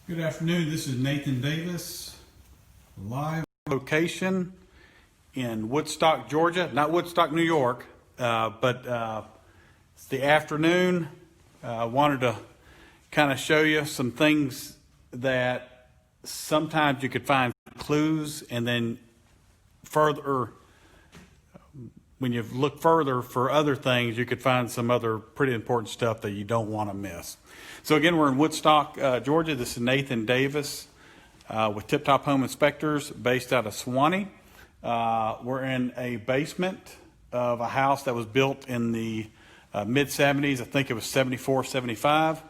Good afternoon. This is Nathan Davis, live location in Woodstock, Georgia. Not Woodstock, New York, but it's the afternoon. I wanted to kind of show you some things that sometimes you could find clues, and then further, when you look further for other things, you could find some other pretty important stuff that you don't want to miss. So again, we're in Woodstock, Georgia. This is Nathan Davis with Tip Top Home Inspectors based out of Suwanee. We're in a basement of a house that was built in the mid-70s. I think it was 74, 75.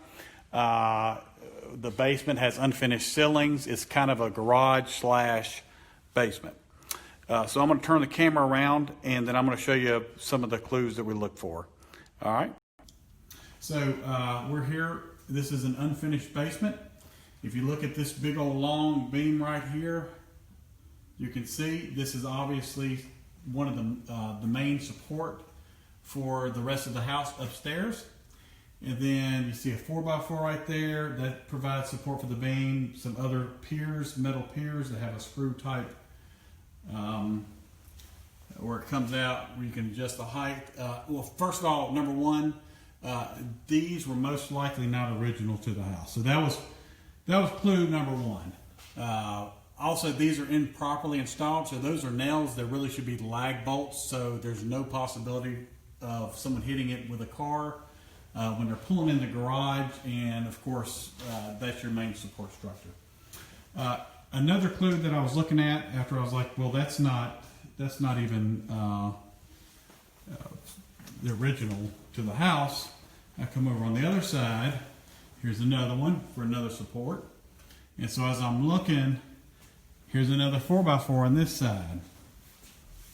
The basement has unfinished ceilings. It's kind of a garage slash basement. So I'm going to turn the camera around, and then I'm going to show you some of the clues that we look for. All right. So we're here. This is an unfinished basement. If you look at this big old long beam right here, you can see this is obviously one of the main support for the rest of the house upstairs. And then you see a 4x4 right there that provides support for the beam. Some other piers, metal piers that have a screw type where it comes out, where you can adjust the height. Well, first of all, number one, these were most likely not original to the house. So that was clue number one. Also, these are improperly installed, so those are nails that really should be lag bolts, so there's no possibility of someone hitting it with a car when they're pulling in the garage, and of course, that's your main support structure. Another clue that I was looking at after I was like, well, that's not even the original to the house. I come over on the other side. Here's another one for another support. And so as I'm looking, here's another 4x4 on this side.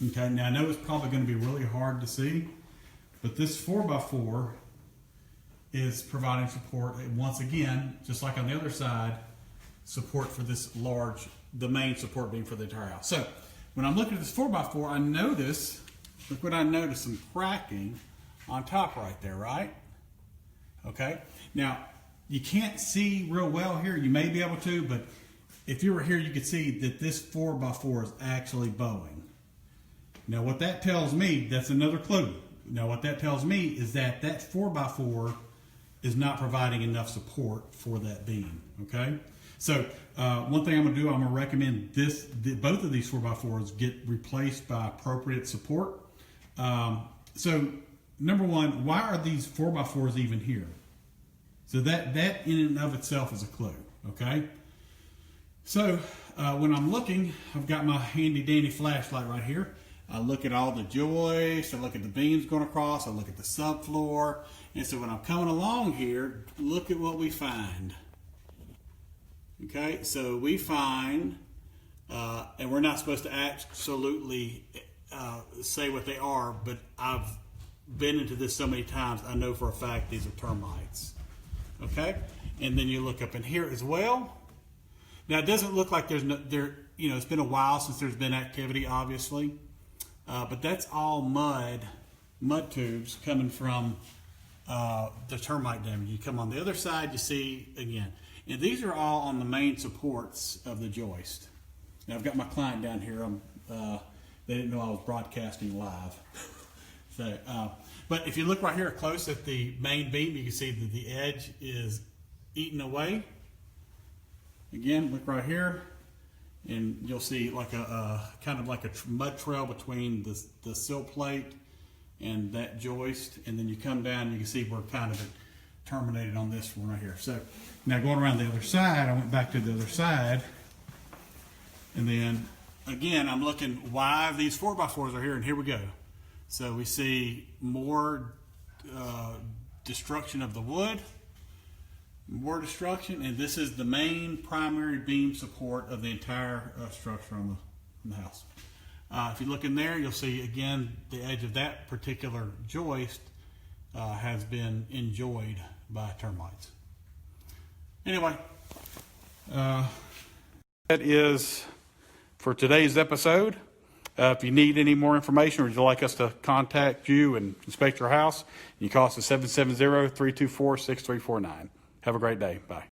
Okay, now I know it's probably going to be really hard to see, but this 4x4 is providing support, once again, just like on the other side, support for this large, the main support beam for the entire house. So when I'm looking at this 4x4, I notice, look what I notice, some cracking on top right there, right? Okay, now you can't see real well here. You may be able to, but if you were here, you could see that this 4x4 is actually bowing. Now what that tells me, that's another clue. Now what that tells me is that that 4x4 is not providing enough support for that beam, okay? So one thing I'm gonna do, I'm gonna recommend both of these 4x4s get replaced by appropriate support. So number one, why are these 4x4s even here? So that in and of itself is a clue, okay? So when I'm looking, I've got my handy dandy flashlight right here. I look at all the joists, I look at the beams going across, I look at the subfloor. And so when I'm coming along here, look at what we find. Okay, so we find, and we're not supposed to absolutely say what they are, but I've been into this so many times, I know for a fact these are termites. Okay, and then you look up in here as well. Now it doesn't look like it's been a while since there's been activity, obviously, but that's all mud tubes coming from the termite damage. You come on the other side, you see again. And these are all on the main supports of the joist. Now I've got my client down here. They didn't know I was broadcasting live. So, but if you look right here close at the main beam, you can see that the edge is eaten away. Again, look right here, and you'll see like a kind of like a mud trail between the sill plate and that joist. And then you come down, you can see we're kind of terminated on this one right here. So now going around the other side, I went back to the other side, and then again I'm looking why these 4x4s are here, and here we go. So we see more destruction of the wood, more destruction, and this is the main primary beam support of the entire structure on the house. If you look in there, you'll see again the edge of that particular joist has been enjoyed by termites. Anyway, that is for today's episode. If you need any more information or would you like us to contact you and inspect your house, you call us at 770-324-6349. Have a great day. Bye.